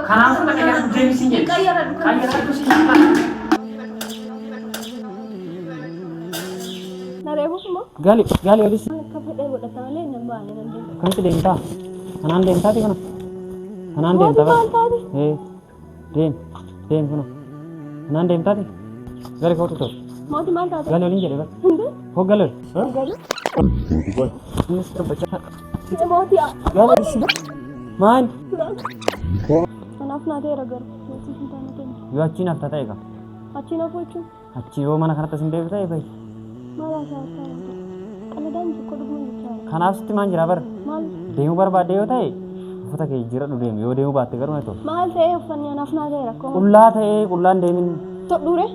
Kanaafuu dhaqee deemsiin jedhe. Qayyaratu si Gali olis. Kan si deemtaa? Kanaan deemtaati kana? Kanaan deemtaa? Deem kuna. Kanaan deemtaati? Gali kootu ta'u. Gali olin jedhe bara. Hoo gali oli. Innis dubbachaa. Maal? Kanaaf naateera garuu. Yoo achiin hafta ta'e qaba. Achiin hafuu jechuun? Achii yoo mana kanatti sin deebi'u ta'e bayi. Maal haasa'aa? Qaladaan tokko dhuguma jechaadha. Kanaaf sitti maan jira bara? Maal? Deemuu barbaadde yoo ta'e uffata kee jijjiiradhu deemi. Yoo deemuu baatte garuu ta'u. Maal ta'ee uffanni anaaf naateera? Qullaa ta'ee qullaan deemin. Todhuure?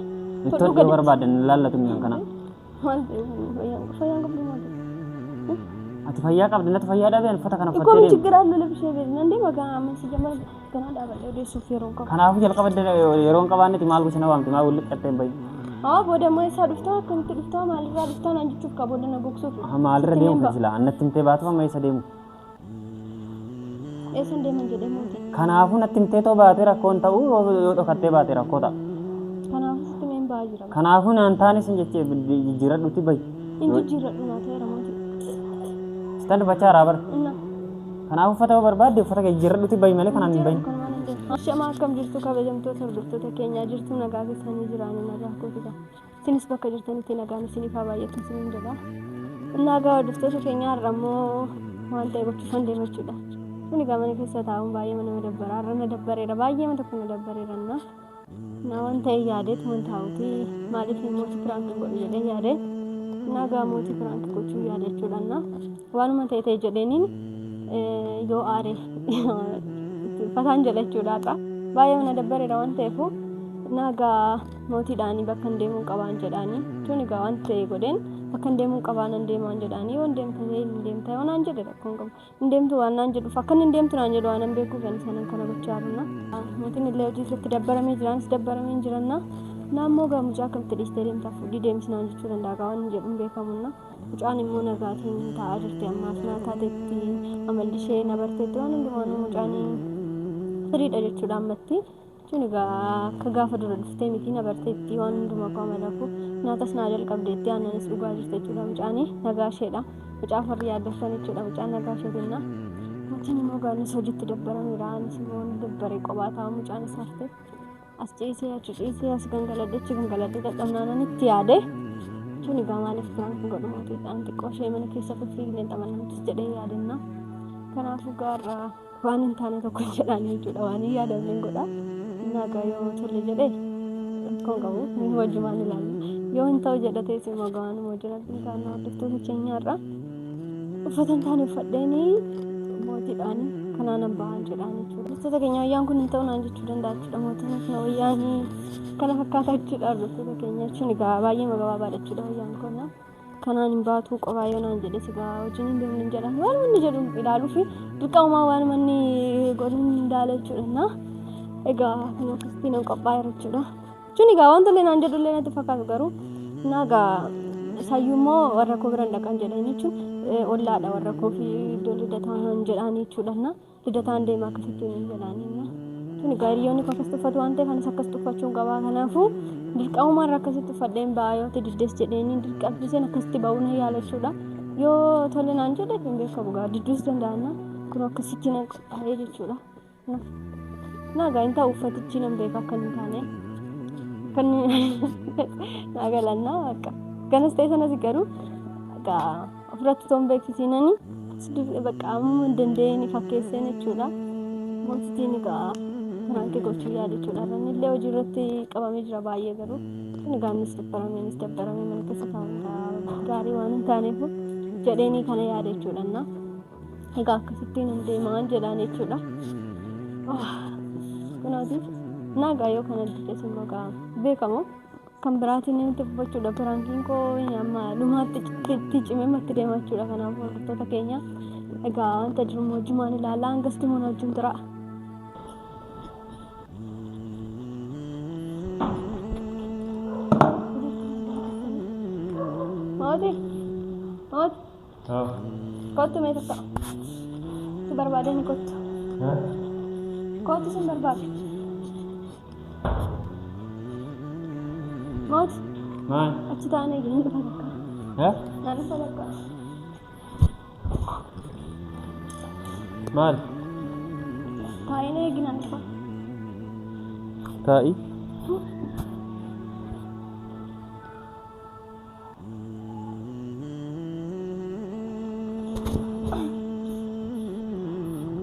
Ittoo yoo barbaadde laallatu mi'aan kana. Maal ta'ee fayyaan qabdu maal? Ati fayyaa qabdi natti fayyaa dhabeen uffata kana uffattee deemi. deemi. ችግር አለ ለብሼ ቤት ነንዴ መጋና ምን ሲጀመር ገና ዳበለ ወደ ሶፌሮን ከ Kanaafuu jalqaba yeroon qabaannetti maal gochina waamte maal walitti qaxxeen bayi. Booda immoo isaa dhuftaa akkamitti dhuftaa maalirraa dhuftaa naan jechuuf qaba booda na gogsuuf. Maalirra deemu kan silaa annatti himtee baatu amma eessa deemu. Eessan deeman jedhee mootii. Kanaafuu natti himtee too baatee rakkoon ta'uu yoo dhokattee baatee rakkoo ta'a. Kanaafuu sitti meen ba'aa jira. Kanaafuu naan taanis hin jechee jijjiiradhutti bayi. Hin jijjiiradhu naa ta'eera mootii. Sitan dubbachaa raa bara. Kanaafuu uffata yoo barbaadde uffata kee jijjiiradhutti bayi malee kanaan hin bayin. Shama akkam jirtu kabajamtoota hordoftoota keenyaa jirtu nagaa keessanii jiraanii nagaa kootiidha. Isinis bakka jirtanitti nagaan isiniif haa baay'atu isiniin jedha. Nagaa hordoftoota keenyaa irra immoo waan ta'e gochuufan deemachuudha. Kuni mana keessa taa'uun baay'ee nama dabbara. Har'a na dabbareera baay'ee mana tokko na dabbareera na waan ta'e yaadeetu waan taa'uti maaliif mootii piraanki godhu jedhee yaadee nagaa mootii piraanki gochuu yaadechuudha. Waanuma ta'e jedheeniin yoo aare fataan jedhachuudha. Baay'ee mana dabbareera waan ta'eef nagaa mootiidhaanii bakka hin deemuu qabaan jedhaanii tun egaa waan ta'e godheen bakka hin deemuu qabaan hin deemaan jedhaanii yoo hin deemta ta'e hin deemta yoo naan jedhe rakkoon qabu hin deemtu waan naan jedhuuf akka hin deemtu naan jedhu waan hin beekuuf sanan kana gochaa jirna. Mootiin illee hojii irratti dabbaramee jiraanis dabbaramee hin jiranna. Naammoo gaamujaa akkamitti dhiistee deemtaaf fudhii deemsinaan jechuu danda'a waan hin jedhuun beekamunna. Mucaan immoo nagaatiin taa'aa jirti ammaaf naa taatetti amalli ishee na barteetti waan hundumaan mucaanii firiidha jechuudha ammatti. Kun egaa akka gaafa dura dhuftee miti na barteetti waan hundumaa qaama lafu nyaatas naa jalqabdeetti aannanis dhugaa jirti jechuudha mucaanii nagaa isheedha. Mucaa farri yaaddatan jechuudha mucaan nagaa isheetinna. Mootiin immoo gaannis hojiitti dabbarameera anis immoo dabbaree kophaa taa'u mucaan isaafte as ciisee achi ciisee as gangaladde dadhabnaan itti yaade. Kun egaa maaliif piraanki godhu mootiidhaan xiqqoo ishee mana keessa fiignee taphannuutis jedhee yaadanna. Kanaafuu gaarra waan hin taane tokko jedhaanii jechuudha waan hin yaadamne godha. Nagaa yoo tolle jedhee rakkoon qabu hin wajjumaan ilaalla. Yoo hin ta'u jedhatee immoo gawaanuma wajjinatti hin taane hordoftoota keenyaarra uffata hin taane uffadheenii mootiidhaan kanaan bahan jedhaan jechuudha. Hordoftoota keenya wayyaan kun hin ta'u naan jechuu danda'a jechuudha mootiin kun wayyaanii kana fakkaataa jechuudha hordoftoota keenya jechuun egaa baay'ee magabaabaadha jechuudha wayyaan kun kanaan hin baatu qophaa yoo naan jedhes egaa wajjin hin deemne hin jedhan waan inni jedhu ilaaluu fi dirqamumaa waan manni godhuun hin daala jechuudha. Egaa kan akkasitti nan qophaa'eera jechuudha. Jechuun egaa wanta illee naan jedhullee natti fakkaatu garuu nagaa sayyuu immoo warra koo biran dhaqan jedhanii jechuun ollaadha warra koo fi iddoo lidataan jedhanii jechuudha. Lidataan deemaa akkasitti hin jedhanii. Jechuun egaa hiriyoonni koo akkasitti uffatu waan ta'eef anis akkasitti uffachuun qabaa. Kanaafuu dirqamumaan akkasitti uffadheen ba'aa yoo ta'e diddees jedheenii dirqamsiiseen akkasitti ba'uun yaala jechuudha. Yoo tolle naan jedhe hin beekamu gaa didduus danda'anna kun akkasitti nan qophaa'ee jechuudha. Nagaa hin ta'u uffatichi nan beeka akka hin taane kan nagalannaa akka ganas ta'e sanas garuu akka ofirratti toon beeksisiinanii bakka amma hin dandeenye fakkeesseen jechuudha. Mootiin egaa piraanki gochuu yaada jechuudha. Illee hojii irratti qabamee jira baay'ee garuu kun egaa innis dabbaramee mana keessa taa'uun gaarii waan hin taaneef jedheenii kana yaada jechuudha. Egaa akkasittiin hin deemaan jedhaan jechuudha. Kanaatiif nagaa yoo kana diddees immoo beekamu kan biraatiin nuti uffachuudha piraankiin koo amma dhumaatti cimee matti deema jechuudha. Kanaaf hordoftoota keenya egaa wanta jiru wajjumaan ilaallaa hangasti mana wajjin tura. Mooti kottu mee takka si barbaadee ni kottu. Kau tu sumber bab. Maut. Maal? Achi taane gini falakka. Nani falakka. Maal? Taine gini nani fa. Ta'i?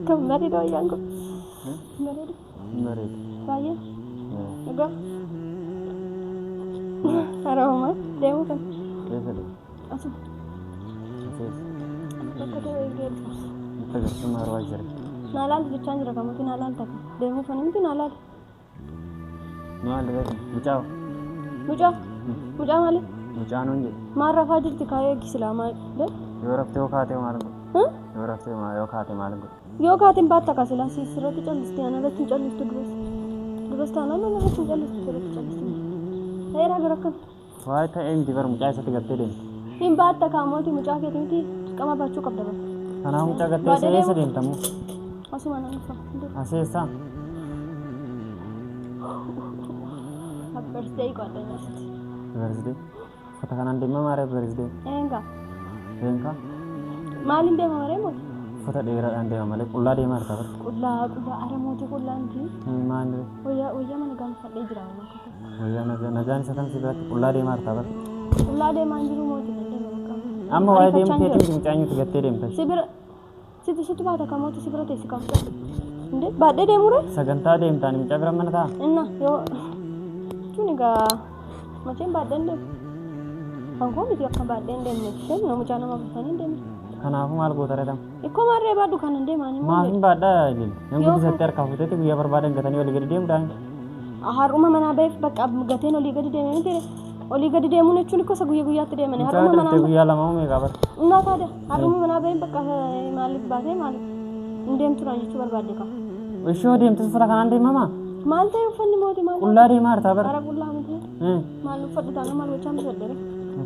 Kamu married or young? Married? Married. Saya? Yeah. Enggak. Aroma, demo kan? Yes, I do. Asal. Yes. Bakka tahu ini. Kita kerja maru aja. Nalal bicara jera kamu tu nalal tak? Demo kan ini nalal. Nalal deh. Bucau. Bucau? Bucau mali? Bucau nunjuk. Marah fajir tikaya kiselama, deh? Yoraf teo kate malu. Hah? Yoraf teo malu kate malu. Yo kate empat tak kasih sih surat itu listian ada tujuh list terus. Terus tanah mana ada tujuh list surat itu listian. Saya ragu ragu. Wah itu em di baru mucai satu gede deh. Empat tak kamu tu mucai itu nanti kamu baca kap dapat. Karena mucai gede saya sedih tamu. Masuk mana ni fa? Asal sam. Happy birthday kau ada ni. Birthday. Katakan dema mare birthday. Enggak. Enggak. Malin dema mare mo. Kota daerah ande male kulla de mar tabar. Kulla ada mo tu kulla nanti. Mane. Oya mana gan fadde jira mo. Oya nagan sekarang sih berat kulla de mar tabar. Kulla de manjiru mo tu nanti mo. Amma wai dem ketim mucainya tu gede dem tas. Sibir situ pada kamu tu sibir tesi kamu. Inde bade de mure? Saganta dem tani mucai berapa mana ta? Enna yo. Cuni ga macam badan de. Angko mesti akan badan de ni. Sen no mucai nama bertani de. Kenapa malu gue tarik dam? Iko marre badu kanan de mani. Maafin bada ini. Yang gue bisa tiar kau itu biar berbadan katanya oleh gede dem dah. Haruma mana baik bak ab gaten oleh gede de ni tere. Oleh gede de mune cuni ko saguya te de mani. Haruma mana? Mucai guya lama mau kabar. Enggak ada. Haruma mana baik bak malik bade malik. Ndem tu rangi cubar bade ka. Usho dem tu sura kanan dem mama. Malte ufan mo di mal. Kulla de mar tabar. Arab ulla mute. Malu fadu tanah malu cam sedere.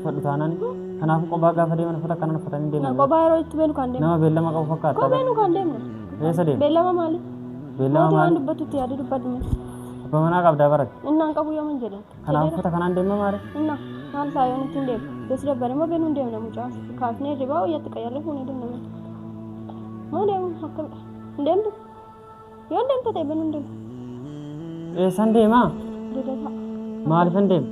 Fadu tanah ni. Kenapa kau baga fadi mana fada kanan fada ni dem. Kau bayar itu benu kandem. Nama bella mak kau fakat. Kau benu kandem. Biasa dem. Bella mama mali. Bella mama. Mau tu batu tiada du padu. Apa mana kau dapat? Inna kau punya menjadi. Kenapa fada kanan dem mama? Inna. Mal saya ni tindem. Besar bare mau benu dem nama muka. Kafne riba ya tu kaya le punya dem nama. Mau dem hakam. Dem tu. Yon dem tu teh benu dem. Sunday ma. Dede tak. Maal dem.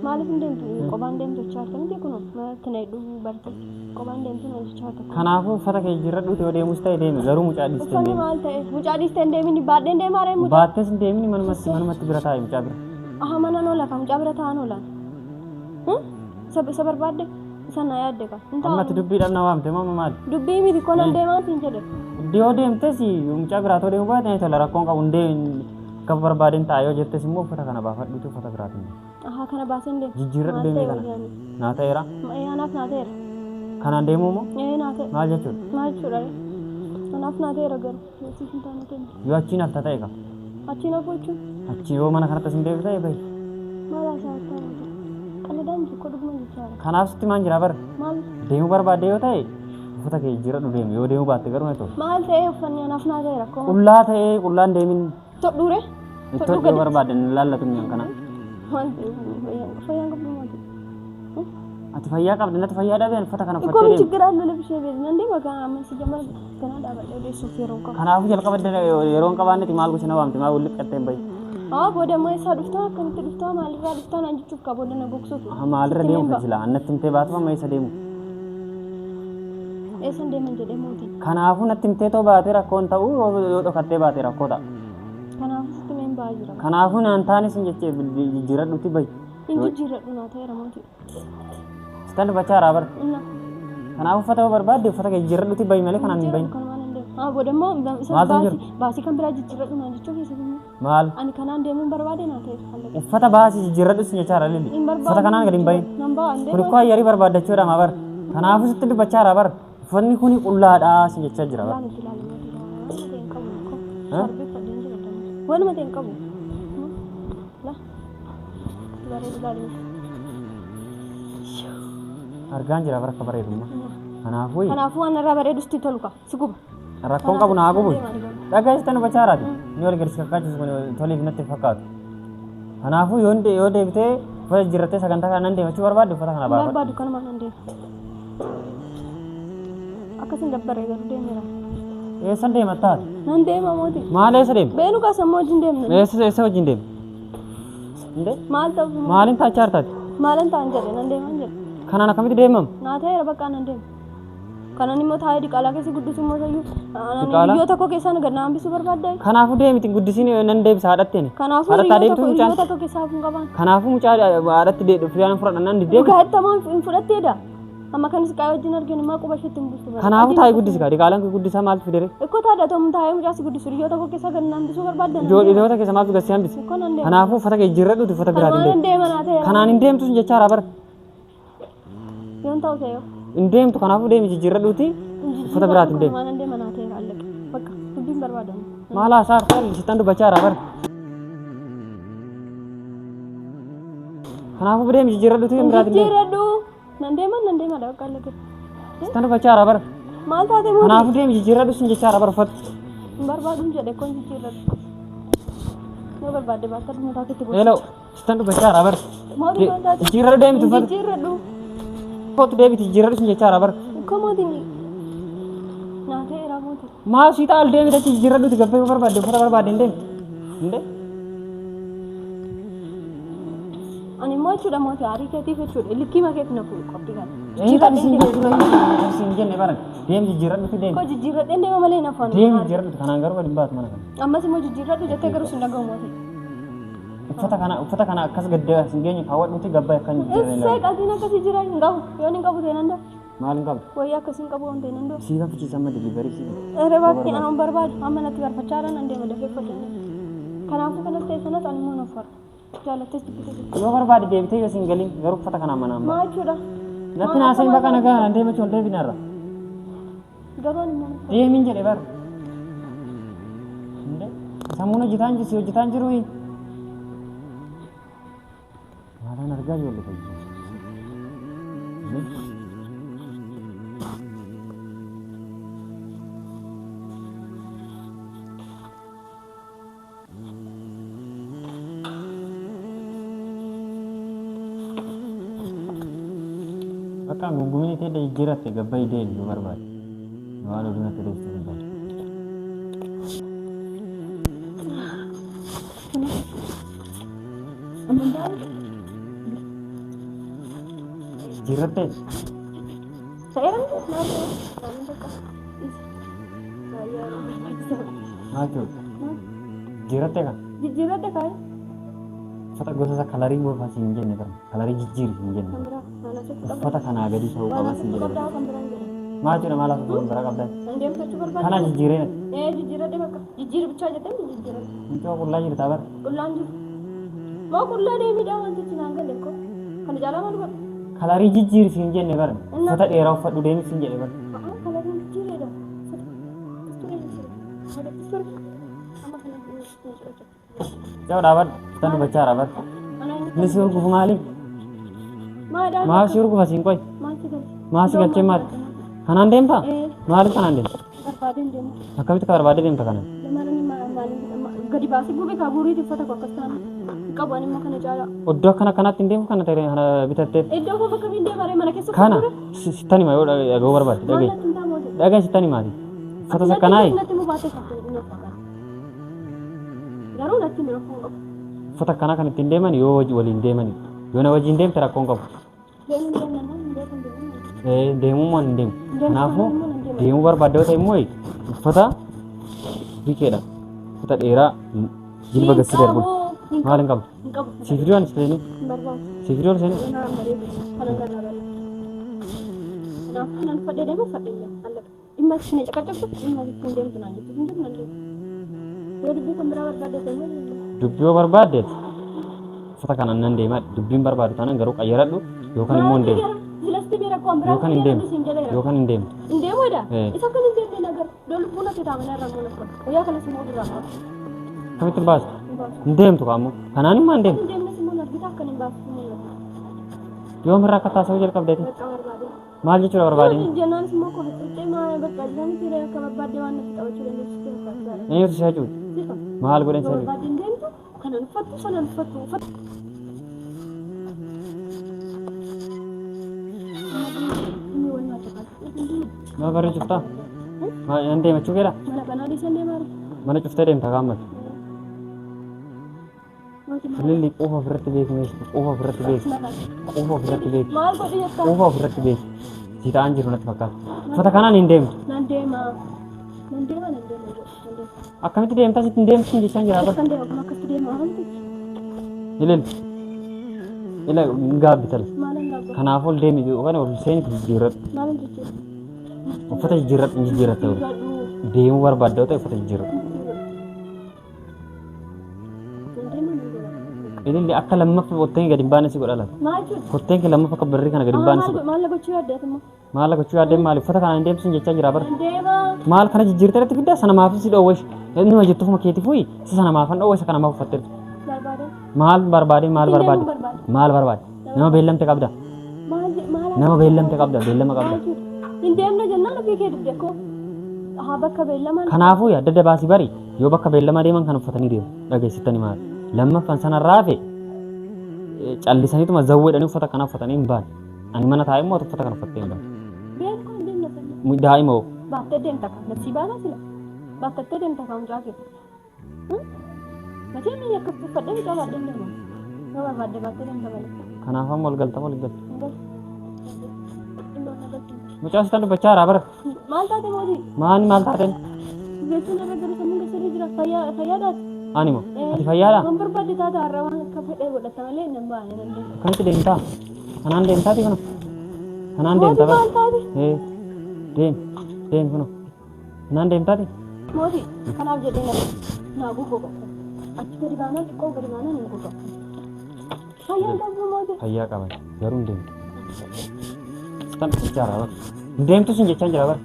Maal dem tu. Kau bandem tu cakap ni kuno. Mau kena du berarti. Kau bandem tu nanti cakap. Kenapa fada kayak jirat itu dia mustahil dem. Garu mucai di stand dem. Mal teh. Mucai di stand dem ini badan dem mare mucai. Batas dem ini mana mati berat ayam mucai berat. Aha mana nola kamu mucai berat anola. Sabar badan. Sana ya deka. Amma tu dubbi dan nawam dem mama mal. Dubbi mi di kolam dem atin jadi. Dia dem tu si mucai berat tu dem buat ni tu lara kong kau unde kabar badan tayo jette semua fada kana bahat itu fada berat ni. Aha kana basen dem. Jirat dem ni kana. Nata era. Anak nata era. Kana demo mo? Nata. Mal jacur. Mal curai. Anak nata era gar. Itu cinta nata. Yo aci nak tata eka. Aci nak kucu. Aci yo mana kana tasim dem tadi bayi. Malah saya tahu. Kalau dan cukup dulu bicara. Kana susti manjira bar. Mal. Demo bar bade yo tay. Fada kayak jirat dem yo demo baat karu na to. Mal teh ufanya anak nata era. Ulla tay ullan demin. Tok dure. Itu dia berbadan lalla tu yang kana. Mal teh. Fayang kau belum mati. Ati fayya kap dinat fayya dah ben fata kana Iko fatte. cikiran dulu bisa beri. Nanti makan aman si jamal kena dapat dari sufirong kau. Kana aku jal kap dinat yerong kap ane timal ku sina wam timal ulit katte bay. Ah boleh mai sadufta kan tudufta mali radufta nanti cukup boleh nak buksu. Mal ra dem kajila annat tinte baat ma mai sademu. Esan dem menjadi mudi. Kana aku nat tinte to baat ra kon tau yo to katte baat ra kota. Kana aku tu main baju. Kana aku nantani sinjece jirat uti bay. Inju jirat na teh ramati. Stand baca rabar. Inna. Kana aku fata berbad fata kayak jirat uti bay male kana bay. Ah boleh mau basi kan beraji jirat na cuci sebelum. Mal. Ani kanan dia memberbade na teh. Fata bahasi jirat usinya cara lili. Fata kanan galim bay. Nambah ande. Kuni ko yari berbad cura mabar. Kana aku setelah baca rabar. Fani kuni ulla da sinjece jirabar. Hah? Wala mati kamu. Lah. Lari. Hargaan jira bara kabar rumah. Kana aku anak raba redus titoluka. Sukup. Rakong ka buna aku boy. Dhagaystan bachaaraati. Ni wal garsi kakkaachisu kun toliif natti fakkaatu. Kanaafuu yoo deebitee uffata jirrattee sagantaa kana nan deemachuu barbaadde uffata kana baafadhu. Barbaadu kanuma nan deema. Akkasin dabbaree gadu deemera. Eessan deemattaati? Nan deema mooti. Maal eessa deema? Beenu qaasammoo wajjin deemna. Eessa wajjin deema? Indee? Maal ta'u? Maaliin taachaartaati? Maalan ta'an jedhe nan deeman jedhe. Kanaan akkamitti deemam? Naa ta'eera bakka nan deema. Kanan immoo taa'ee diqaalaa keessa guddisummoo ta'uu. Diqaalaa? Yoo tokko keessaan gad naan bisuu barbaadde. Kanaafuu deemiti guddisiin nan deebisa haadhatteeni. Kanaafuu yoo tokko keessaa kun qaban. Kanaafuu mucaa haadhatti firiyaan fudhadhan nan deema. Gaa'ettamaan hin fudhatteedha. Amma kanis qaa wajjin arginu immoo quba isheetti hin buustu. Kanaafuu taa'ee guddisi diqaalaan kun guddisaa maaltu fidere? Ikkoo taa'ee ta'um taa'ee mucaasi guddisu yoo tokko keessaa gad naan bisuu barbaadde. Ijoollee keessa maaltu gassi hambisi? Kanaafuu uffata kee jirradhuuti uffata biraatiin deema. Kanaan hin deemtu sun jechaadha bara. Yoon ta'u ta'e. Hin deemtu kanaafuu deemi jirradhuuti uffata biraatiin deema. Maalan deema naa ta'e kaallaqa. Bakka dubbiin barbaadan. Maala saartaa sitan dubbachaa bara. Kanaafuu deemi jirradhuuti biraatiin deema. Jirradhu. Nan deema dha kaallaqa. Sitan dubbachaa bara. Maal taate moo? Kanaafuu deemi jirradhu sun jechaadha bara uffata. Barbaaduun jedhe kon jirradhu. Yoo barbaadde baata dhuma taatetti gosa. Hello sitan dubbachaa bara. Mootii kan taate. Jirradhu deemtu uffata. Jirradhu. Foto deebiti jirradhu sun jechaadha bara. Komootiin naa ta'eera mootii. Maa siitaa al deemita jirradhuuti gabbee barbaadde uffata barbaadde hin deemtu. Hinde? Ani immoo jechuudha mootii aarii keetiif jechuudha likkii makeef na fuudhu qophi kana. Kan isin jenne bara deem jirradhuuti deemi. Koo jijjiirradhee deema malee na faana. Deemi jirradhuuti kanaan garuu waliin baatu mana kana. Ammas immoo jijjiirradhu jettee garuu sin dhagahu mootii. Uffata kana akkas gaddee sin geenye kaawwadhuuti gabbaa akkan jirre. Eessee qalbiin akkasii jira hin qabu yoon hin qabu ta'e nan dha. Maal hin qabu? Wayyaa akkasiin qabu waan ta'e nan dha. Sii kan fichiisan maddi diliverii sii. Rebaatti anuun barbaadu amma natti barbaachaa nan deema dafee fudhannee. Kanaafuu kanas ta'e sanas ani immoo naffara. Jaalattees dubbisee. Yoo barbaade deebitee yoo sin galin garuu uffata kanaan manaan ba'a. Maa jechuudha? Natti naasanii bakka nagaa nan deema choon deebinarra. Garuu ani immoo naffara. Deemin jedhe bara. Sammuun hojjetaan jiru. Maalaan argaa ijoollee fayyadu. Bakka guggumini ta'e jijjiiratte gabba ideen nu barbaade. Waan oduu natti deessisu barbaade. Jijjiiratte. Seeran Maal ta'u? Jijjiiratte kan? jijjiirradhe kaa'e. Uffata gosa kalarii moofaa siin jenne bara. Kalarii jijjiiri siin jenne. Uffata kanaa gadi ta'uu qaba siin jedhe. Maal jedha maal akka kun biraa qabdan? Kana jijjiiree. Jijjiirradhe bakka. Jijjiirri bichaa jettee jijjiirradhe. Mucaa qullaa jirtaa bara. Qullaan jiru. Moo qullaa deemiidhaa wanti itti naan galee koo. Kana jaalaa maal godha? Kalarii jijjiiri siin jenne bara. Uffata dheeraa uffadhu deemi siin jedhe bara. Kalarii jijjiireedha. Jauh dapat, kita bicara dapat. Ini suruh ku maling. Maaf suruh ku masing koi. Masih kecil mat. Kanan dem pak? Maling kanan dem. Akam itu kabar bade dem tak kanan. Gadi basi gue be kaburi di foto kok kesana. Kabani makan aja. Udah kana tim kana tere hana bitar tet. Udah kok bakal pindah bare mana kesuk. Kana sitani mah udah gue barbar. Dagai sitani mah. Foto sekanai. Garuu natti mira kun Foto kana kan ittiin deeman yoo hojii waliin deemani. Yoo na wajjin deemte rakkoon qabu. Deemuu moo hin deemu. Kanaafuu deemuu barbaadde yoo ta'e immoo uffata bikeedha. Uffata dheeraa jilba gassi darbu. Maal hin qabu. Siifiriyoon seenii. Siifiriyoon seenii. Kanaafuu nan fadhee deemu fadhee deemu. Dhimma isin caqacabsu dhimma isin deemtu naan jettu hin deemtu nan deemu. Dubbii barbaadde uffata kanaan nan deema dubbiin barbaadu taanaan garuu qayyaradhu yookaan immoo hin deemu. Yookaan hin deemu. Yookaan hin deemu. Hin deemuudha. Isa kan hin deemne nagar lolbuun ati taa'amanii irraa muuna kun guyyaa kanas immoo duraa qabu. Kamitti baasu? Hin deemtu kaamu. Kanaan immoo hin deemtu. Hin deemnes immoo nargita akka hin baasu. Yoom irraa akka taasisuu jalqabdeeti? maal jechuudha barbaadeen jennaan immoo qofattee maa bakka isaan tiree akka barbaadde waan natti qabachuu dandeessu eenyutu si hacuuti maal godhan si hacuuti barbaadeen deemtu kanan uffattu sanan uffattu ma barri cuftaa ma yan deemachuu keedha mana kanaa dhiisan deemaara mana cuftee deemta kaammatu Lilli quufa ofirratti beekmees quufa ofirratti beek quufa ofirratti beek maal godhi jetta quufa ofirratti beek si ta'an jiru natti fakkaata uffata kanaan hin deemtu nan deema akkamitti deemtaa sitti hin deemtu jechaan jira kan deema akkamitti deema wanti ila gaabbital maalan gaabba kanaafuu ol deemi waan ol seeni jijjiirradhu maalan jechuudha uffata jijjiirradhu deemuu barbaadde ta'e uffata jijjiirradhu Ililli akka lammaffaa kotteen gadi hin baane si godha laata kotteen kee lammaffaa akka barrii kana gadi hin baane si godha maal gochuu yaaddeetu maal gochuu yaadde maal uffata kana hin deemsin jechaa jira bara deema maal kana jijjiirtee irratti fiddaa sana maaf si dhoowwesh inni hojjettuufuma keetii fuyi si sana maafan dhoowwesh kana maaf uffatte barbaade maal barbaade nama beellamte qabda nama beellamte qabda beellama qabda hin deemna jennaan ofii kee dubdekko haa bakka beellamaan kanaafuu adda adda baasii bari yoo bakka beellamaa deeman kan uffatanii deemu dhageessitanii maal lammaffaan sanarraa fe callisaniituma zawweedhanii uffata kana uffatanii hin baane ani mana taa'ee immoo uffata kana uffattee hin baane beekoo deemna daa'ima hoo baattee deemta kan natti baana sila baattattee deemta kan mucaa kee Macam ni aku pada kita ada ni mana? Nama pada baca dan sama. Kenapa mau galta mau galta? Macam setan bicara ber. Mal tadi mau di. Mal tadi. Biasa nak kerja sama dengan seri jelas saya dah. Ani mo. Ati fayya la. Hampir pada tadi arawan kafe buat datang leh nambah nanti. Kan itu denta. Kanan denta di mana? Kanan denta ber. Den kono. Kanan denta di. Mau di. Kenapa jadi nak kok. Aci dari mana? Kau dari mana ni kau? Saya dah belum ada. Fayya kawan. Jarum den. Setan bicara ber. Dem tu senjata jangan ber.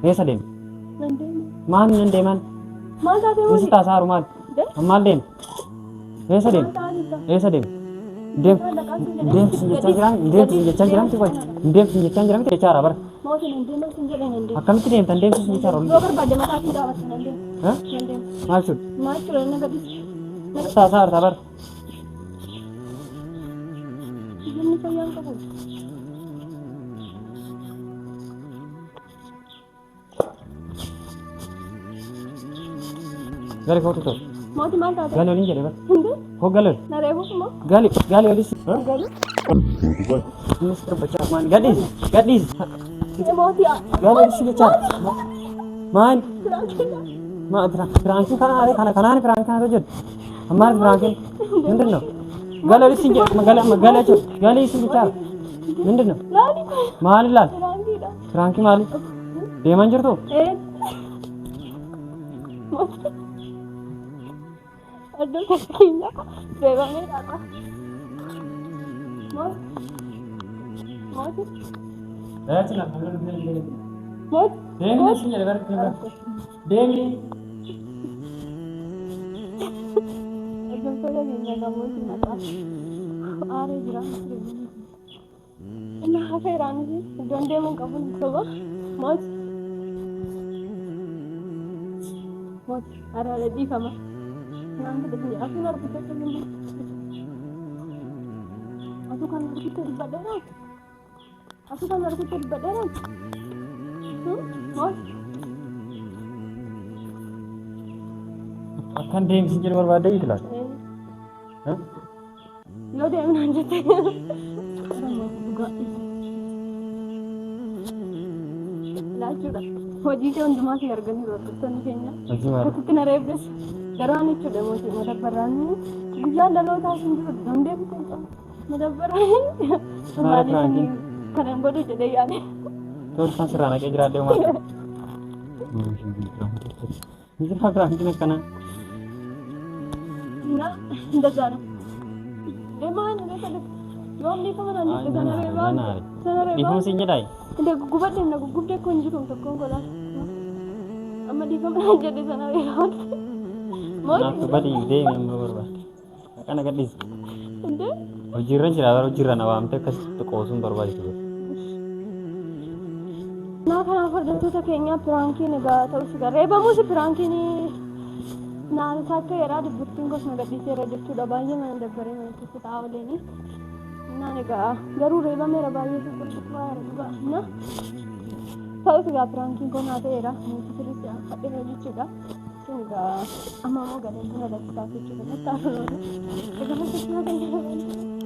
Biasa dem. Nanti. Man dem man. Mal tadi mau di. Mesti tak saharu mal. Mal dem. Biasa dem. Biasa dem. Dem senjata jangan tu kau. Dem senjata jangan tu bicara ber. Mau di nanti mau senjata nanti. Akan itu dem tandem tu senjata ber. Dua berbeda mata tidak awak nanti. Hah? Nanti. Maksud? Macam mana tadi? Sabar. Ini sayang kau. Gali kau tutup. Mau di mana tadi? Gali olin jadi ber. Hindi. Kau gali. Narebu semua. Gali olis. Gali. Ini terbaca man. Gadis. Mau di. Gali olis bicara. Man. Terakhir. Ma Frankie kana ni Frankie tu jud. Amar Frankie. Bener no. Gali olis sinja. Gali aja. Gali sinja. Bener no. Lali. Mal lal. Terakhir dah. Frankie mal. Dia manjur tu. Aduh kakinya bebangnya apa? Mau sih? Cina. Mau? Dem sini ada ber. Dem ni. Aduh kalau ni kamu sih apa? Are jiran sih. Nah apa yang sih? Jangan dia mau kamu coba? Mau? Ada lagi kamu? Nanti deh, aku nak kita cakap. Aku kan nak kita di badan. Mas? Akan dem sinjil berbada itu lah. Hah? Yo dia menanjut. Laju dah. Hoji tu untuk masih harga ni rotu tu ni kenya. Aku kena rebes. Darah ni cuda mesti mata berani. Gula dalam tak sendiri. Donde betul. Mata berani. Semari ni kadang bodoh jadi ane. Terus serana ke jerat dia mak. Ini apa ni kana? Nah, dah sana. Deman, dekat. Jom ni kau mana ni? Sana deman. Di mana sinja dah? Tidak gubat dia, nak gubat dia kunci kau tak kau lah. Amma di kau mana jadi sana deman. Nak gubat ide memang berubah. Kan agak dis. Ente? Ujiran awam te kas tu kosum berubah itu. Naa kanaaf hordoftoota keenya piraankiin egaa ta'us garee bamuusi piraankiin naan akka yeroo dubbittiin gosa gadhiiseera jechuudha baay'ee mana dabbaree mana keessa taa'aa oleeni naan egaa garuu reebameera baay'ee tokkoffaa dhugaa na ta'us egaa piraankiin kun haa ta'eera nuti sirriitti fadhina jechuudha sun egaa amma immoo galee buna danfisaa jechuudha tattaafanoonni egaa maaltu kan jedhamu